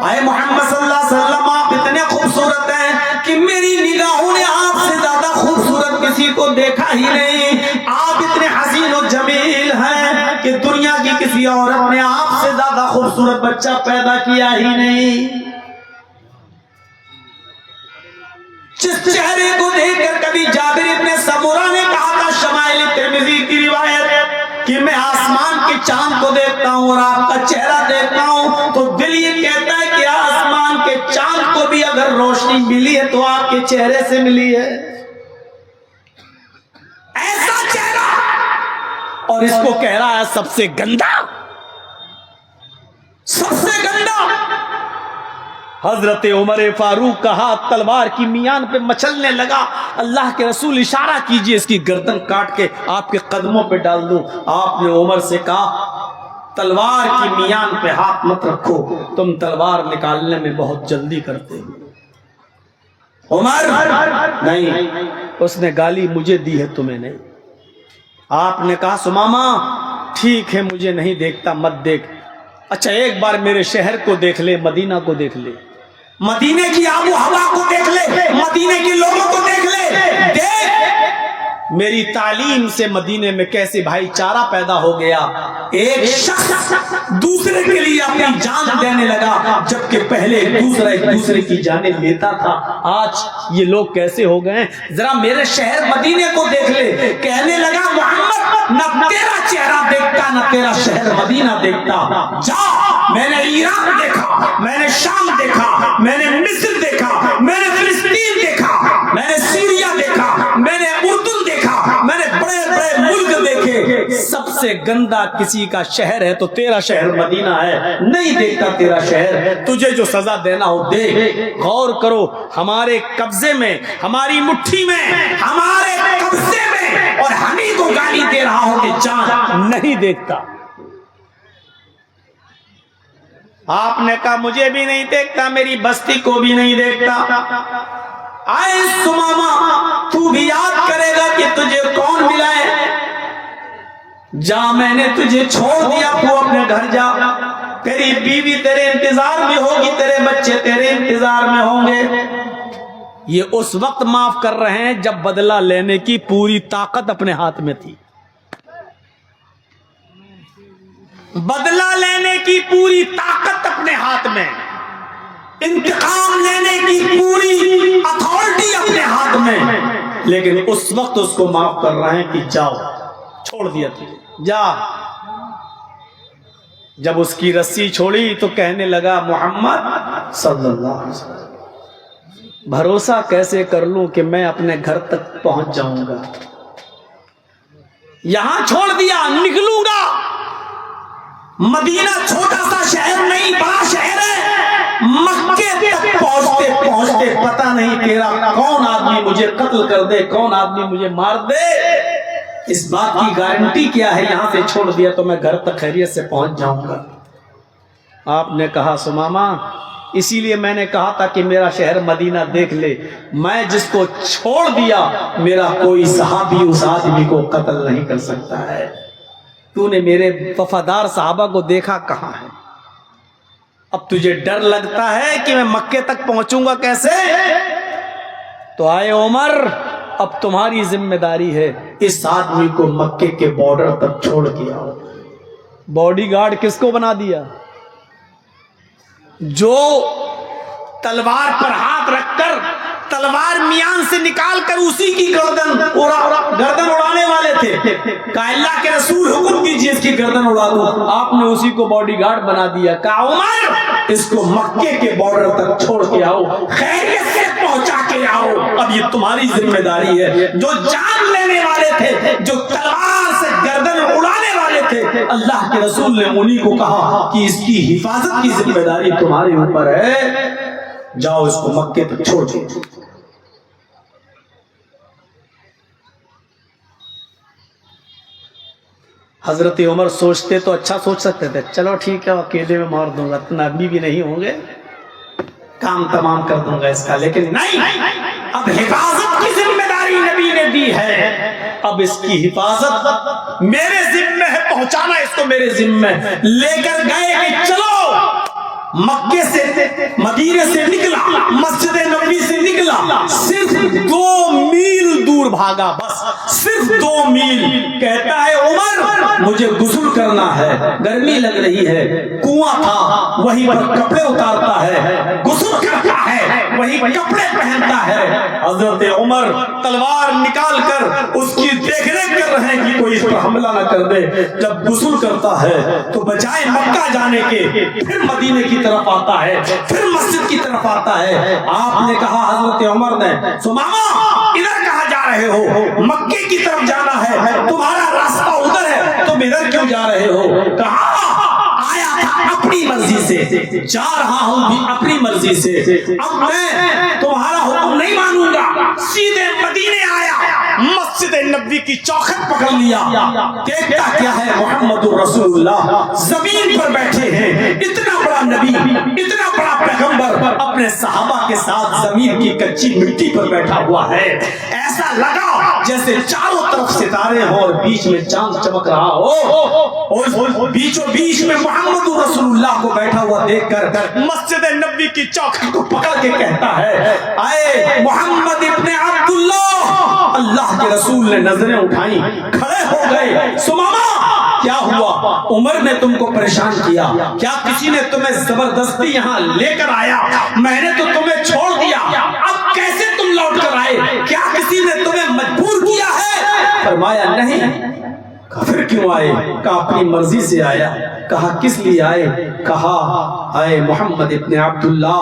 اے محمد صلی اللہ علیہ وسلم، آپ اتنے خوبصورت ہیں کہ میری نگاہوں نے آپ سے زیادہ خوبصورت کسی کو دیکھا ہی نہیں۔ آپ اتنے حسین و جمیل ہیں کہ دنیا کی کسی عورت نے آپ سے زیادہ خوبصورت بچہ پیدا کیا ہی نہیں۔ جس چہرے کو دیکھ کر کبھی جابر ابن سمورہ نے کہا تھا، شمائل ترمذی کی روایت، کہ میں آسمان کے چاند کو دیکھتا ہوں اور آپ کا چہرہ دیکھتا ہوں تو دل یہ کہتا ہے کہ آسمان کے چاند کو بھی اگر روشنی ملی ہے تو آپ کے چہرے سے ملی ہے۔ ایسا چہرہ، اور اس کو کہہ رہا ہے سب سے گندا، سب سے گندا۔ حضرت عمر فاروق کا ہاتھ تلوار کی میان پہ مچلنے لگا۔ اللہ کے رسول اشارہ کیجئے اس کی گردن کاٹ کے آپ کے قدموں پہ ڈال دوں۔ آپ نے عمر سے کہا تلوار کی میان پہ ہاتھ مت رکھو، تم تلوار نکالنے میں بہت جلدی کرتے ہو۔ عمر نہیں، اس نے گالی مجھے دی ہے تمہیں نہیں۔ آپ نے کہا سمامہ ٹھیک ہے مجھے نہیں دیکھتا، مت دیکھ، اچھا ایک بار میرے شہر کو دیکھ لے، مدینہ کو دیکھ لے، مدینے کی آب و ہوا کو دیکھ لے، مدینے کے لوگوں کو دیکھ لے، دیکھ میری تعلیم سے مدینے میں کیسے بھائی چارہ پیدا ہو گیا۔ ایک شخص دوسرے کے لیے اپنی جان دینے لگا، جبکہ پہلے دوسرا ایک دوسرے کی جانیں لیتا تھا۔ آج یہ لوگ کیسے ہو گئے ہیں؟ ذرا میرے شہر مدینے کو دیکھ لے۔ کہنے لگا محمد نہ تیرا چہرہ دیکھتا نہ تیرا شہر مدینہ دیکھتا، جا میں نے ایران دیکھا، میں نے شام دیکھا، میں نے مصر دیکھا، میں نے فلسطین دیکھا، میں نے سیریا دیکھا، میں نے اردن دیکھا، میں نے بڑے بڑے ملک دیکھے۔ سب سے گندا کسی کا شہر ہے تو تیرا شہر مدینہ ہے، نہیں دیکھتا تیرا شہر، تجھے جو سزا دینا ہو دے۔ غور کرو، ہمارے قبضے میں، ہماری مٹھی میں، ہمارے قبضے میں، اور ہمیں کو گالی دے رہا ہو کہ جان نہیں دیکھتا۔ آپ نے کہا مجھے بھی نہیں دیکھتا، میری بستی کو بھی نہیں دیکھتا۔ آئے سمامہ تو بھی یاد کرے گا کہ تجھے کون ملا ہے، جا میں نے تجھے چھوڑ دیا، تو اپنے گھر جا، تیری بیوی تیرے انتظار میں ہوگی، تیرے بچے تیرے انتظار میں ہوں گے۔ یہ اس وقت معاف کر رہے ہیں جب بدلہ لینے کی پوری طاقت اپنے ہاتھ میں تھی، بدلہ لینے کی پوری طاقت اپنے ہاتھ میں، انتقام لینے کی پوری اتھارٹی اپنے ہاتھ میں، لیکن اس وقت اس کو معاف کر رہے ہیں کہ جاؤ، چھوڑ دیا تجھے، جا۔ جب اس کی رسی چھوڑی تو کہنے لگا محمد صلی اللہ علیہ وسلم بھروسہ کیسے کر لوں کہ میں اپنے گھر تک پہنچ جاؤں گا، یہاں چھوڑ دیا نکلوں گا۔ مدینہ چھوٹا سا شہر نہیں، بڑا شہر ہے، مکے تک پہنچتے پہنچتے پتہ نہیں تیرا کون آدمی مجھے قتل کر دے، کون آدمی مجھے مار دے۔ اس بات کی گارنٹی کیا ہے؟ یہاں سے چھوڑ دیا تو میں گھر تک خیریت سے پہنچ جاؤں گا۔ آپ نے کہا سمامہ اسی لیے میں نے کہا تھا کہ میرا شہر مدینہ دیکھ لے، میں جس کو چھوڑ دیا میرا کوئی صحابی اس آدمی کو قتل نہیں کر سکتا ہے۔ تو نے میرے وفادار صحابہ کو دیکھا کہاں ہے؟ اب تجھے ڈر لگتا ہے کہ میں مکے تک پہنچوں گا کیسے؟ تو آئے عمر اب تمہاری ذمہ داری ہے، اس آدمی کو مکے کے بارڈر تک چھوڑ دیا۔ باڈی گارڈ کس کو بنا دیا؟ جو تلوار پر ہاتھ رکھ کر تلوار میان سے نکال کر اسی کی گردن اڑانے والے تھے. کہا اللہ کے رسول حکم کیجیے اس کی گردن اڑا دو. آپ نے اسی کو باڈی گارڈ بنا دیا. کہا عمر اس کو مکے کے بارڈر تک چھوڑ کے آؤ, خیریت سے پہنچا کے آؤ. اب یہ تمہاری ذمہ داری ہے. جو جان لینے والے تھے, جو تلوار سے گردن اڑانے والے تھے, اللہ کے رسول نے انہی کو کہا کہ اس کی حفاظت کی ذمہ داری تمہارے اوپر ہے, جاؤ اس کو مکے تک چھوڑ دو. حضرت عمر سوچتے تو اچھا سوچ سکتے تھے, چلو ٹھیک ہے اکیلے میں مار دوں گا, نبی بھی نہیں ہوں گے, کام تمام کر دوں گا اس کا. لیکن نہیں, اب حفاظت کی ذمہ داری نبی نے دی ہے, اب اس کی حفاظت میرے ذمہ ہے, پہنچانا اس کو میرے ذمہ. لے کر گئے کہ چلو مکے سے مدینے سے نکلا, مسجد نبوی سے نکلا, صرف 2 میل دور بھاگا, بس صرف 2 میل. کہتا ہے عمر مجھے غسل کرنا ہے, گرمی لگ رہی ہے. کنواں تھا وہیں پر کپڑے اتارتا ہے, غسل کرتا ہے, وہیں کپڑے پہنتا ہے. حضرت عمر تلوار نکال کر اس کی دیکھ ریکھ کر رہے ہیں کہ کوئی اس پر حملہ نہ کر دے. جب غسل کرتا ہے تو بجائے مکہ جانے کے پھر مدینے کی طرف آتا ہے, پھر مسجد کی طرف آتا ہے. آپ نے کہا حضرت عمر نے, سماما ادھر کہاں جا رہے ہو؟ مکے کی طرف جانا ہے, تمہارا راستہ ادھر ہے, تم ادھر کیوں جا رہے ہو؟ کہا آیا تھا اپنی مرضی سے, جا رہا ہوں بھی اپنی مرضی سے, اب میں تمہارا حکم نہیں مانوں گا. سیدھے مدینے آیا, مسجد نبوی کی چوکھٹ پکڑ لیا. دیکھتا کیا ہے محمد رسول اللہ زمین پر بیٹھے ہیں, اتنا بڑا نبی, اتنا بڑا پیغمبر اپنے صحابہ کے ساتھ زمین کی کچی مٹی پر بیٹھا ہوا ہے. ایسا لگا جیسے چاروں طرف ستارے ہوں اور بیچ میں چاند چمک رہا ہو, اور بیچوں بیچ میں محمد رسول اللہ کو بیٹھا ہوا دیکھ کر مسجد نبوی کی چوکھٹ کو پکڑ کے کہتا ہے, اے محمد ابن عبداللہ. اللہ کے رسول نے نظریں اٹھائیں, کھڑے ہو گئے. سماما کیا ہوا؟ عمر نے تم کو پریشان کیا, کیا کسی نے تمہیں زبردستی یہاں لے کر آیا؟ میں نے تو تمہیں چھوڑ دیا, اب کیسے تم لوٹ کر آئے؟ کیا کسی نے تمہیں مجبور کیا ہے؟ فرمایا نہیں. پھر کیوں آئے؟ کہا اپنی مرضی سے آیا. کہا کس لیے آئے؟ کہا اے محمد ابن عبداللہ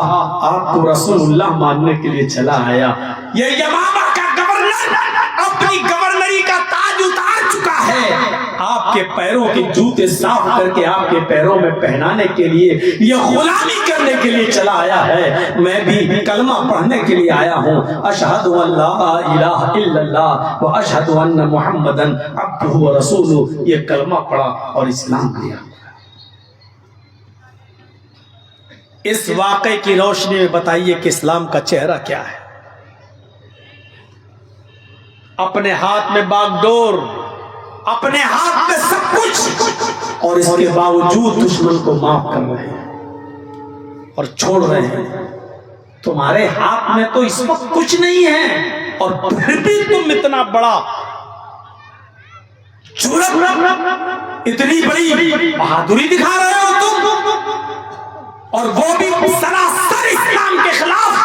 آپ کو رسول اللہ ماننے کے لیے چلا آیا. یہ یمامہ کا گورنر اپنی گورنری کا تاج اتار چکا ہے, آپ کے پیروں کے جوتے صاف کر کے آپ کے پیروں میں پہنانے کے لیے, یہ غلامی کرنے کے لیے چلا آیا ہے. میں بھی کلمہ پڑھنے کے لیے آیا ہوں, اشہد ان لا الہ الا اللہ و اشہد ان محمدن عبدہ و رسولہ. یہ کلمہ پڑھا اور اسلام لیا. اس واقعے کی روشنی میں بتائیے کہ اسلام کا چہرہ کیا ہے. اپنے ہاتھ میں باغ ڈور, اپنے ہاتھ میں سب کچھ, اور اس کے باوجود دشمن کو معاف کر رہے ہیں اور چھوڑ رہے ہیں. تمہارے ہاتھ میں تو اس وقت کچھ نہیں ہے, اور پھر بھی تم اتنا بڑا جرأت, اتنی بڑی بہادری دکھا رہے ہو تم, اور وہ بھی سراسر اسلام کے خلاف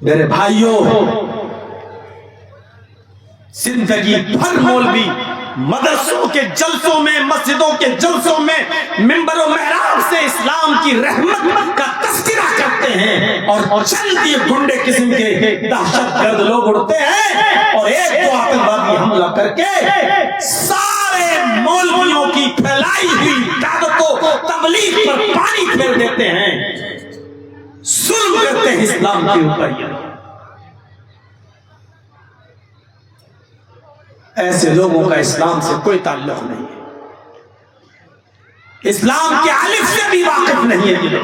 میرے بھائیوں, زندگی بھر مولوی مدرسوں کے جلسوں میں, مسجدوں کے جلسوں میں, منبر و محراب سے اسلام کی رحمت کا تذکرہ کرتے ہیں, اور چند یہ گنڈے قسم کے دہشت گرد لوگ اڑتے ہیں اور ایک دو آتنکوادی حملہ کر کے سارے مولویوں کی پھیلائی ہوئی دعوت و تبلیغ پر پانی پھیر دیتے ہیں, ظلم کرتے ہیں اسلام کے اوپر. ایسے لوگوں کا اسلام سے کوئی تعلق نہیں ہے, اسلام کے الف سے بھی واقف نہیں ہے.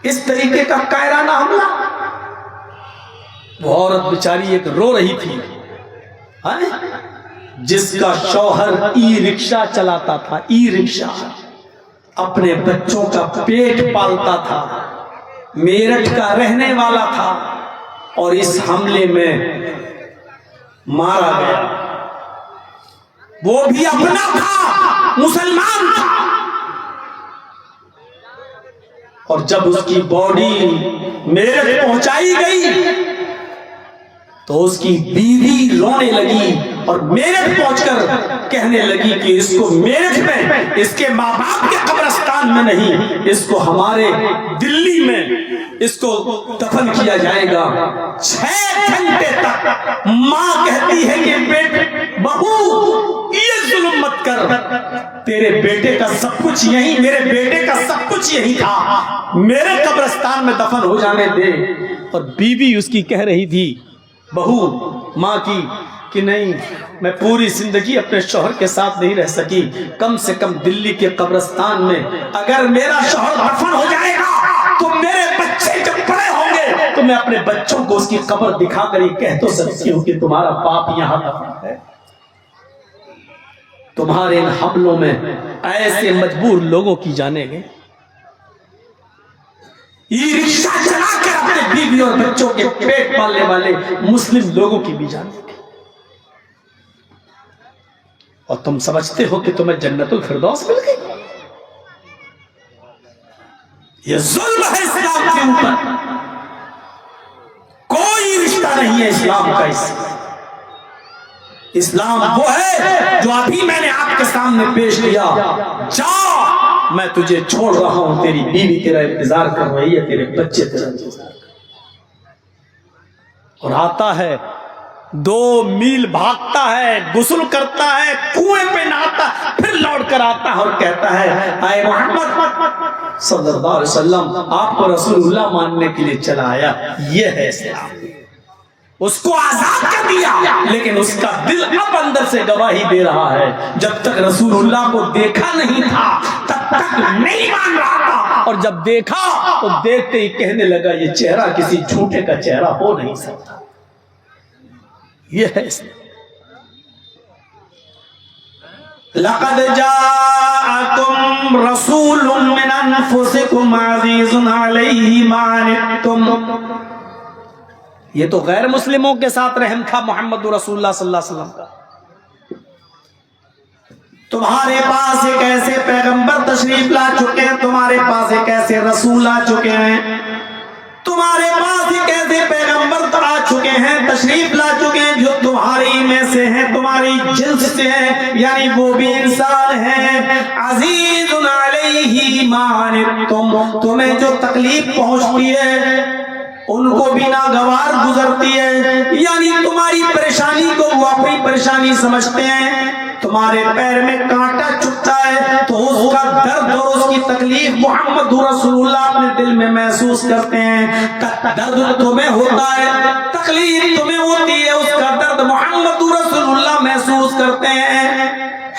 اس طریقے کا کائرانہ حملہ. وہ عورت بیچاری ایک رو رہی تھی, جس کا شوہر ای رکشہ چلاتا تھا, ای رکشہ, اپنے بچوں کا پیٹ پالتا تھا, میرٹھ کا رہنے والا تھا, اور اس حملے میں مارا گیا. وہ بھی اپنا تھا، مسلمان تھا، اور جب اس کی باڈی میرٹھ پہنچائی گئی تو اس کی بیوی رونے لگی اور میرٹھ پہنچ کر کہنے لگی کہ اس کو میرٹھ میں، اس کے ماں باپ کے قبرستان میں نہیں، اس کو ہمارے دلی میں اس کو دفن کیا جائے گا۔ 6 گھنٹے تک ماں کہتی ہے کہ بیٹے، بہو یہ ظلم مت کر، تیرے بیٹے کا سب کچھ یہی، میرے بیٹے کا سب کچھ یہی تھا، میرے قبرستان میں دفن ہو جانے دے۔ اور بیوی اس کی کہہ رہی تھی، بہو ماں کی، کہ نہیں، میں پوری زندگی اپنے شوہر کے ساتھ نہیں رہ سکی، کم سے کم دلی کے قبرستان میں اگر میرا شوہر دفن ہو جائے گا تو میرے بچے جب بڑے ہوں گے تو میں اپنے بچوں کو اس کی قبر دکھا کر یہ کہہ تو سکتی ہوں کہ تمہارا باپ یہاں دفن ہے۔ تمہارے ان حملوں میں ایسے مجبور لوگوں کی جانیں گے، یہ رکشہ چلا کر اپنے بیوی اور بچوں کے پیٹ پالنے والے مسلم لوگوں کی بھی جانیں گے، اور تم سمجھتے ہو کہ تمہیں جنت الفردوس مل گئی؟ یہ ظلم ہے اسلام کے اوپر، کوئی رشتہ نہیں ہے اسلام کا اس سے۔ اسلام وہ ہے جو ابھی میں نے آپ کے سامنے پیش کیا، جا میں تجھے چھوڑ رہا ہوں، تیری بیوی تیرا انتظار کر رہی ہے، تیرے بچے تیرا انتظار کر رہے ہیں۔ اور آتا ہے 2 میل بھاگتا ہے، غسل کرتا ہے، کنویں پہ نہاتا، پھر لوٹ کر آتا ہے اور کہتا ہے، اے محمد صلی اللہ علیہ وسلم، آپ کو رسول اللہ ماننے کے لیے چلا آیا۔ یہ ہے اسلام۔ اس کو آزاد کر دیا، لیکن اس کا دل اب اندر سے گواہی دے رہا ہے، جب تک رسول اللہ کو دیکھا نہیں تھا تب تک نہیں مان رہا تھا، اور جب دیکھا تو دیکھتے ہی کہنے لگا یہ چہرہ کسی جھوٹے کا چہرہ ہو نہیں سکتا۔ یہ ہے اسلام۔ لقد جاءکم رسول من انفسکم عزیز علیہ ما عنتم، یہ تو غیر مسلموں کے ساتھ رحم تھا محمد رسول اللہ صلی اللہ علیہ وسلم کا۔ تمہارے پاس ایک ایسے پیغمبر تشریف لا چکے ہیں، تمہارے پاس ایک ایسے رسول آ چکے ہیں، تمہارے پاس ایک ایسے پیغمبر آ چکے ہیں، تشریف لا چکے ہیں جو تمہاری میں سے ہیں، تمہاری جنس سے ہیں، یعنی وہ بھی انسان ہیں۔ عزیز علیہ ما عنتم، تمہیں جو تکلیف پہنچتی ہے ان کو بھی ناگوار گزرتی ہے، یعنی تمہاری پریشانی کو وہ اپنی پریشانی سمجھتے ہیں۔ تمہارے پیر میں کانٹا چبھتا ہے تو اس کا درد اور اس کی تکلیف محمد رسول اللہ اپنے دل میں محسوس کرتے ہیں۔ درد تمہیں ہوتا ہے، تکلیف تمہیں ہوتی ہے، اس کا درد محمد رسول اللہ محسوس کرتے ہیں۔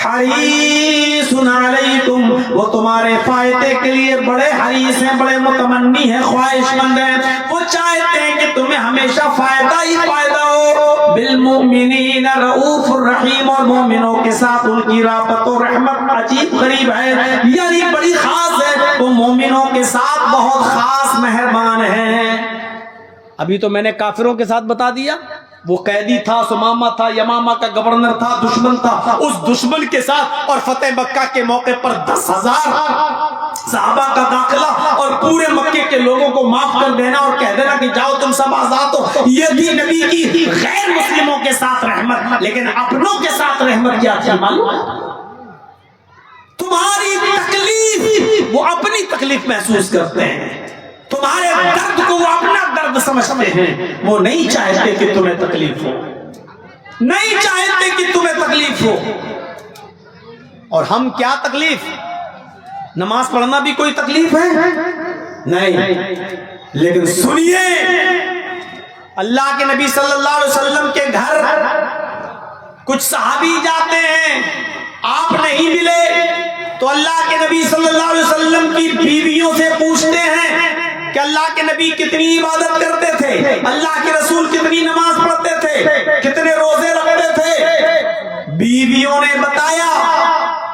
حریص علیکم، وہ تمہارے فائدے کے لیے بڑے حریص ہیں، بڑے متمنی ہیں، خواہش مند ہیں، وہ چاہتے ہیں کہ تمہیں ہمیشہ فائدہ ہی فائدہ ہو۔ بالمؤمنین رؤوف الرحیم، اور مومنوں کے ساتھ ان کی رافت و رحمت عجیب غریب ہے، یعنی بڑی خاص ہے، وہ مومنوں کے ساتھ بہت خاص مہربان ہیں۔ ابھی تو میں نے کافروں کے ساتھ بتا دیا، وہ قیدی تھا، سمامہ تھا، یمامہ کا گورنر تھا، دشمن تھا، اس دشمن کے ساتھ اور فتح مکہ کے موقع پر 10,000 صحابہ کا داخلہ اور پورے مکے کے لوگوں کو معاف کر دینا اور کہہ دینا کہ جاؤ تم سب آزاد ہو، یہ بھی نبی کی غیر مسلموں کے ساتھ رحمت، لیکن اپنوں کے ساتھ رحمت کیا تھی معلوم ہے؟ تمہاری تکلیف وہ اپنی تکلیف محسوس کرتے ہیں، تمہارے درد کو وہ اپنا درد سمجھتے ہیں، وہ نہیں چاہتے کہ تمہیں تکلیف ہو، نہیں چاہتے کہ تمہیں تکلیف ہو۔ اور ہم کیا تکلیف؟ نماز پڑھنا بھی کوئی تکلیف ہے؟ نہیں، لیکن سنیے، اللہ کے نبی صلی اللہ علیہ وسلم کے گھر کچھ صحابی جاتے ہیں، آپ نہیں ملے تو اللہ کے نبی صلی اللہ علیہ وسلم کی بیویوں سے پوچھتے ہیں کہ اللہ کے نبی کتنی عبادت کرتے تھے، اللہ کے رسول کتنی نماز پڑھتے تھے، کتنے روزے رکھتے تھے؟ بیویوں نے بتایا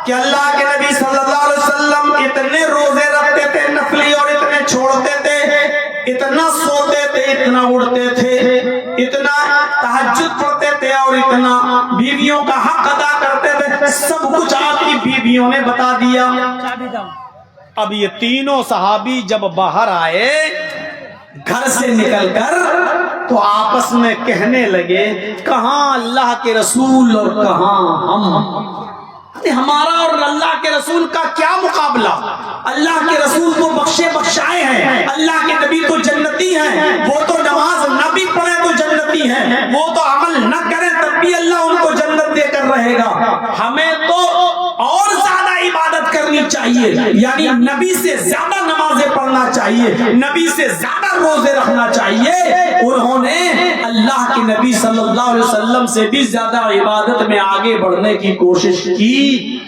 کہ اللہ کے نبی صلی اللہ علیہ وسلم اتنے روزے رکھتے تھے نفلی اور اتنے چھوڑتے تھے، اتنا سوتے تھے، اتنا اڑتے تھے، اتنا تہجد پڑھتے تھے اور اتنا بیویوں کا حق ادا کرتے تھے، سب کچھ آپ کی بیویوں نے بتا دیا۔ اب یہ تینوں صحابی جب باہر آئے گھر سے نکل کر تو آپس میں کہنے لگے کہاں اللہ کے رسول اور کہاں ہم، ہمارا اور اللہ کے رسول کا کیا مقابلہ؟ اللہ کے رسول تو بخشے بخشائے ہیں، اللہ کے نبی تو جنتی ہیں، وہ تو نماز نہ بھی پڑھے تو جنتی ہیں، وہ تو عمل نہ کرے تب بھی اللہ ان کو جنت دے کر رہے گا۔ ہمیں تو اور زیادہ عبادت کرنی چاہیے، یعنی نبی سے زیادہ نمازیں پڑھنا چاہیے، نبی سے زیادہ روزے رکھنا چاہیے۔ انہوں نے اللہ کے نبی صلی اللہ علیہ وسلم سے بھی زیادہ عبادت میں آگے بڑھنے کی کوشش کی۔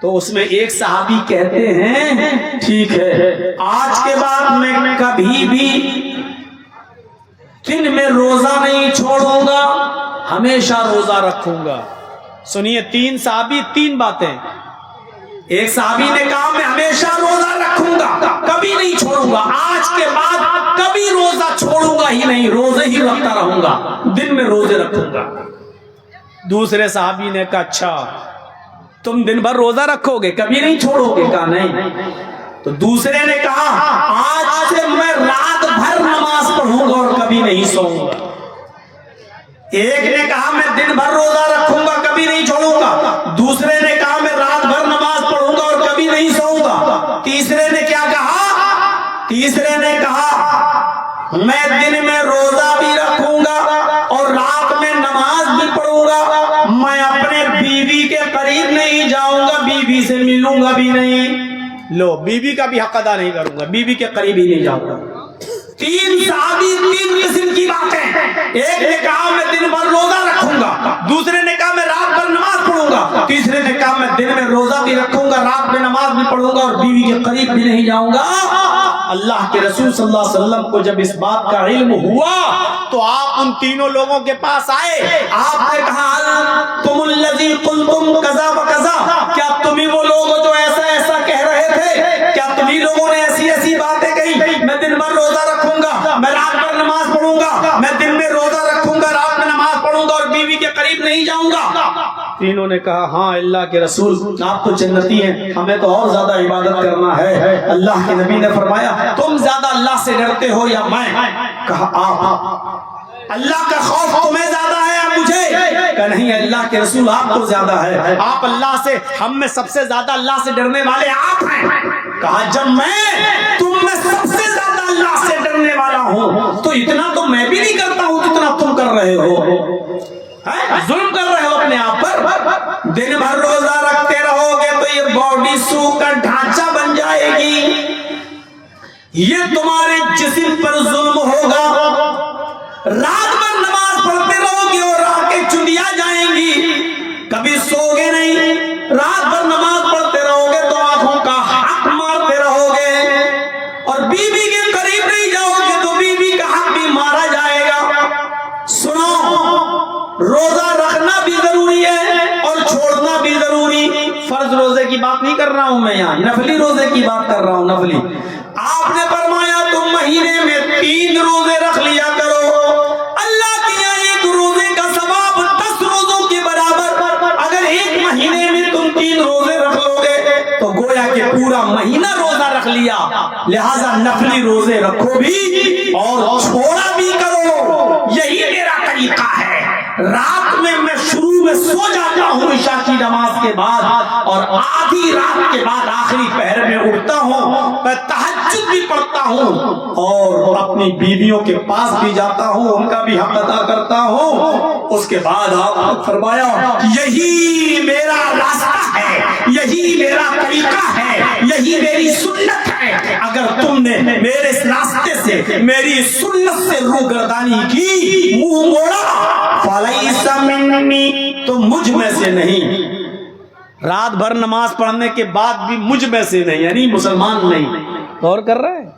تو اس میں ایک صحابی کہتے ہیں ٹھیک ہے آج کے بعد میں کبھی بھی دن میں روزہ نہیں چھوڑوں گا، ہمیشہ روزہ رکھوں گا۔ سنیے تین صحابی تین باتیں۔ ایک صحابی نے کہا میں ہمیشہ روزہ رکھوں گا، کبھی نہیں چھوڑوں گا، آج کے بعد کبھی روزہ چھوڑوں گا ہی نہیں، روزے ہی رکھتا رہوں گا، دن میں روزے رکھوں گا۔ دوسرے صحابی نے کہا اچھا تم دن بھر روزہ رکھو گے کبھی نہیں چھوڑو گے؟ کہا نہیں۔ تو دوسرے نے کہا آج سے میں رات بھر نماز پڑھوں گا اور کبھی نہیں سوؤں گا۔ ایک نے کہا میں دن بھر روزہ رکھوں گا کبھی نہیں چھوڑوں گا، دوسرے نے کہا میں رات بھر نماز پڑھوں گا اور کبھی نہیں سوؤں گا۔ تیسرے نے کیا کہا؟ تیسرے نے کہا میں دن میں روزہ بھی رکھوں گا اور رات میں نماز بھی پڑھوں گا، میں اپنے بیوی کے قریب نہیں جاؤں گا، بیوی سے ملوں گا بھی نہیں۔ لو بیوی کا بھی حق ادا نہیں کروں گا، بیوی کے قریب ہی نہیں جاؤں گا۔ تین صحابی تین قسم کی باتیں۔ ایک نے کہا میں دن بھر روزہ رکھوں گا، دوسرے نے کہا میں رات بھر نماز پڑھوں گا، تیسرے نے کہا میں دن میں روزہ بھی رکھوں گا، رات میں نماز بھی پڑھوں گا اور بیوی کے قریب بھی نہیں جاؤں گا۔ اللہ کے رسول صلی اللہ علیہ وسلم کو جب اس بات کا علم ہوا تو آپ ان تینوں لوگوں کے پاس آئے۔ آپ نے کہا تم الذی قلتم کذا و کذا، کیا تم ہی وہ لوگ جو ایسا ایسا کہہ رہے تھے؟ کیا تم ہی لوگوں نے ایسی ایسی باتیں کہی؟ میں دن بھر روزہ رکھوں گا، میں رات بھر نماز پڑھوں گا، میں دن میں روزہ رکھوں گا، رات میں نماز پڑھوں گا اور بیوی کے قریب نہیں جاؤں گا۔ تینوں نے کہا ہاں اللہ کے رسول آپ تو جنتی ہیں، ہمیں تو اور زیادہ عبادت کرنا ہے۔ اللہ کے نبی نے فرمایا تم زیادہ اللہ سے ڈرتے ہو یا میں؟ کہا آپ۔ اللہ کا خوف تمہیں زیادہ ہے یا مجھے؟ کہ نہیں اللہ کے رسول آپ کو زیادہ ہے، آپ اللہ سے، ہم میں سب سے زیادہ اللہ سے ڈرنے والے آپ ہیں۔ کہا جب میں تم میں سب سے زیادہ اللہ سے ڈرنے والا ہوں تو اتنا تو میں بھی نہیں کرتا ہوں جتنا تم کر رہے ہو، ظلم کر رہے ہو اپنے آپ پر۔ دن بھر روزہ رکھتے رہو گے تو یہ باڈی سو کا ڈھانچہ بن جائے گی، یہ تمہارے جسم پر ظلم ہوگا۔ رات بھر نماز پڑھتے رہو گے اور آنکھیں چندیا جائیں گی، کبھی سوگے نہیں، رات بھر نماز پڑھتے رہو گے تو آنکھوں کا حق مارتے رہو گے، اور بیوی کے قریب نہیں جاؤ گے تو بیوی کا حق بھی مارا جائے گا۔ سنو روزہ رکھنا بھی ضروری ہے اور چھوڑنا بھی ضروری۔ فرض روزے کی بات نہیں کر رہا ہوں میں یہاں، نفلی روزے کی بات کر رہا ہوں، نفلی۔ آپ نے فرمایا تم مہینے میں 3 روزے رکھ لیا کرو، اللہ کے یہاں ایک روزے کا ثواب 10 روزوں کے برابر۔ اگر ایک مہینے میں تم 3 روزے رکھ لو گے تو گویا کہ پورا مہینہ روزہ رکھ لیا۔ لہذا نفلی روزے رکھو بھی اور چھوڑا بھی کرو، یہی میرا طریقہ ہے۔ رات میں شروع میں سو جاتا ہوں عشاء کی نماز کے بعد، اور آدھی رات کے بعد آخری پہر میں اٹھتا ہوں، میں تہجد بھی پڑھتا ہوں اور اپنی بیویوں کے پاس بھی جاتا ہوں، ان کا بھی حق ادا کرتا ہوں۔ اس کے بعد آپ نے فرمایا یہی میرا راستہ ہے، یہی میرا طریقہ ہے، یہی میری سنت ہے۔ اگر تم نے میرے اس راستے سے، میری سنت سے روگردانی کی، منہ موڑا، فَلَيْسَ مِنِّي، تو مجھ میں سے نہیں۔ رات بھر نماز پڑھنے کے بعد بھی مجھ میں سے نہیں، یعنی مسلمان نہیں۔ غور کر رہے ہیں؟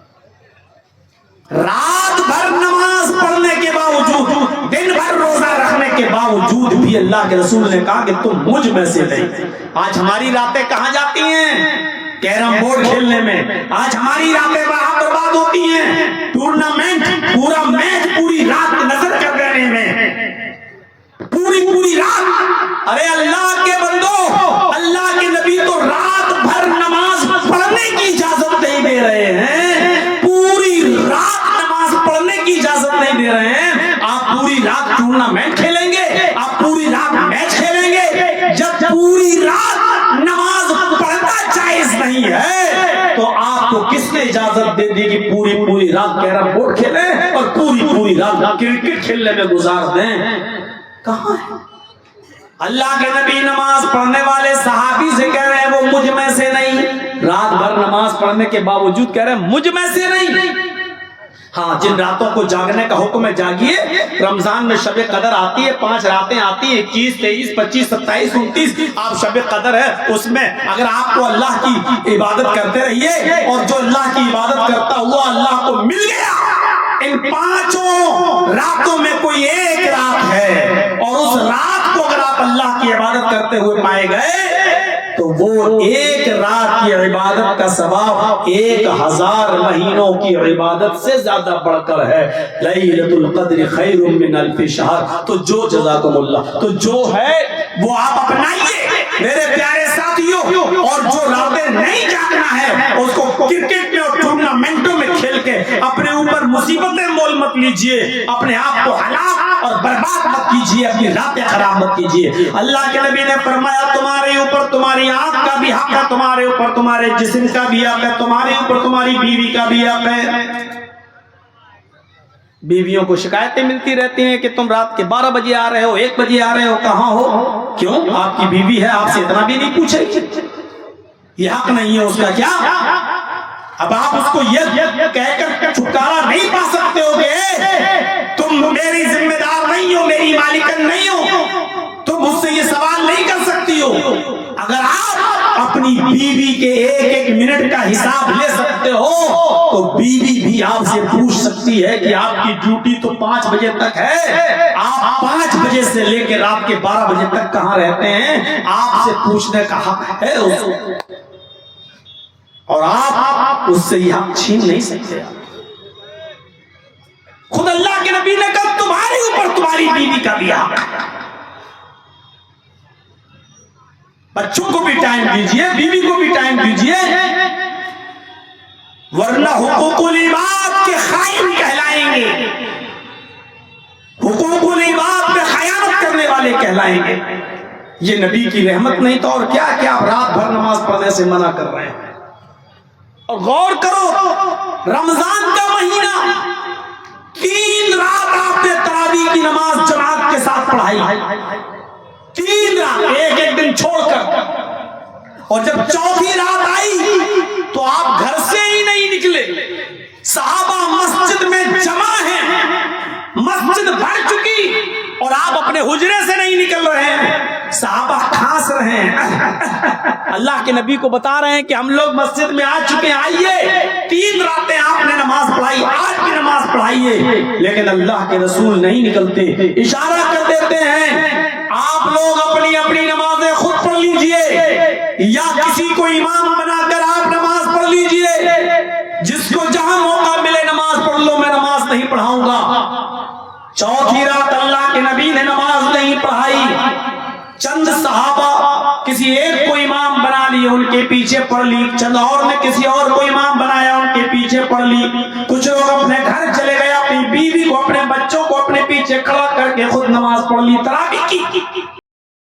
رات بھر نماز پڑھنے کے باوجود، دن بھر روزہ رکھنے کے باوجود بھی اللہ کے رسول نے کہا کہ تم مجھ میں سے نہیں۔ آج ہماری راتیں کہاں جاتی ہیں؟ کیرم بورڈ کھیلنے میں۔ آج ہماری راتیں وہاں برباد ہوتی ہیں، ٹورنامنٹ، پورا میچ پوری رات نظر کر دینے میں، پوری رات۔ ارے اللہ کے بندو دی کہ پوری رات کیرم بورڈ کھیلیں اور پوری رات کرکٹ کھیلنے میں گزار دیں. کہاں ہے؟ اللہ کے نبی نماز پڑھنے والے صحابی سے کہہ رہے ہیں وہ مجھ میں سے نہیں. رات بھر نماز پڑھنے کے باوجود کہہ رہے ہیں مجھ میں سے نہیں. ہاں جن راتوں کو جاگنے کا حکم ہے جاگیے. رمضان میں شب قدر آتی ہے, 5 راتیں آتی ہیں, 21, 23, 25, 27, 29. آپ شب قدر ہے اس میں اگر آپ کو اللہ کی عبادت کرتے رہیے اور جو اللہ کی عبادت کرتا ہوا اللہ کو مل گیا. ان 5 راتوں میں کوئی ایک رات ہے اور اس رات کو اگر آپ اللہ کی عبادت کرتے ہوئے پائے گئے تو وہ ایک رات کی عبادت کا ثواب 1000 مہینوں کی عبادت سے زیادہ بڑھ کر ہے. لیلۃ القدر خیر من الف شہر. تو جو جزاکم اللہ, تو جو ہے وہ آپ اپنائیے میرے پیارے ساتھیوں. اور جو راتیں نہیں جاگنا ہے اس کو کرکٹ میں اور ٹورنامنٹوں میں کھیل کے اپنے اوپر مصیبتیں مول مت لیجئے, اپنے آپ کو ہلاک اور برباد مت کیجئے, اپنی راتیں خراب مت کیجئے. اللہ کے نبی نے فرمایا تمہارے اوپر تمہاری آنکھ کا بھی حق ہے, تمہارے اوپر تمہارے جسم کا بھی حق ہے, تمہارے اوپر تمہاری بیوی کا بھی حق ہے. بیویوں کو شکایتیں ملتی رہتی ہیں کہ تم رات کے 12 بجے آ رہے ہو, 1 بجے آ رہے ہو, کہاں ہو؟ کیوں؟ آپ کی بیوی ہے, آپ سے اتنا بھی نہیں پوچھے گی؟ یہ حق نہیں ہے اس کا کیا؟ اب آپ اس کو یہ کہہ کر چھٹکارا نہیں پا سکتے ہو کہ تم میری ذمہ دار نہیں ہو, میری مالکن نہیں ہو, تم مجھ سے یہ سوال نہیں کر سکتی ہو. اگر آپ اپنی بیوی کے ایک منٹ کا حساب لے سکتے ہو تو بیوی بھی آپ سے پوچھ سکتی ہے کہ آپ کی ڈیوٹی تو 5 بجے تک ہے, آپ 5 بجے سے لے کے رات کے 12 بجے تک کہاں رہتے ہیں؟ آپ سے پوچھنے کا حق ہے اس کو, اور آپ اس سے یہ حق چھین نہیں سکتے. خود اللہ کے نبی نے کہا تمہارے اوپر تمہاری بیوی کا بھی حق ہے. بچوں کو بھی ٹائم دیجئے, بیوی کو بھی ٹائم دیجئے, ورنہ حقوق العباد کے خائن کہلائیں گے, حقوق العباد پہ خیانت کرنے والے کہلائیں گے. یہ نبی کی رحمت نہیں تو اور کیا کہ آپ رات بھر نماز پڑھنے سے منع کر رہے ہیں. اور غور کرو رمضان کا مہینہ 3 رات آپ نے تراویح کی نماز جماعت کے ساتھ پڑھائی, 3 رات, ایک دن چھوڑ کر. اور جب 4تھی رات آئی تو آپ گھر سے ہی نہیں نکلے. صحابہ مسجد میں جمع ہیں, مسجد بھر چکی اور آپ اپنے حجرے سے نہیں نکل رہے ہیں. صحابہ کھانس رہے ہیں, اللہ کے نبی کو بتا رہے ہیں کہ ہم لوگ مسجد میں آ چکے ہیں, آئیے. 3 راتیں آپ نے نماز پڑھائی, آج بھی نماز پڑھائیے. لیکن اللہ کے رسول نہیں نکلتے, اشارہ کر دیتے ہیں آپ لوگ اپنی اپنی نمازیں خود پڑھ لیجئے یا کسی کو امام بنا کر آپ نماز پڑھ لیجئے. جس کو جہاں موقع ملے نماز پڑھ لو, میں نماز نہیں پڑھاؤں گا. 4تھی رات اللہ کے نبی نے نماز نہیں پڑھائی. چند صحابہ کسی ایک کو امام بنا لی, ان کے پیچھے پڑھ لی. چند اور نے کسی اور کو امام بنایا, ان کے پیچھے پڑھ لی. کچھ لوگ اپنے گھر چلے گئے, اپنی بیوی کو اپنے بچوں کو اپنے پیچھے کھڑا کر کے خود نماز پڑھ لی, تراویح کی.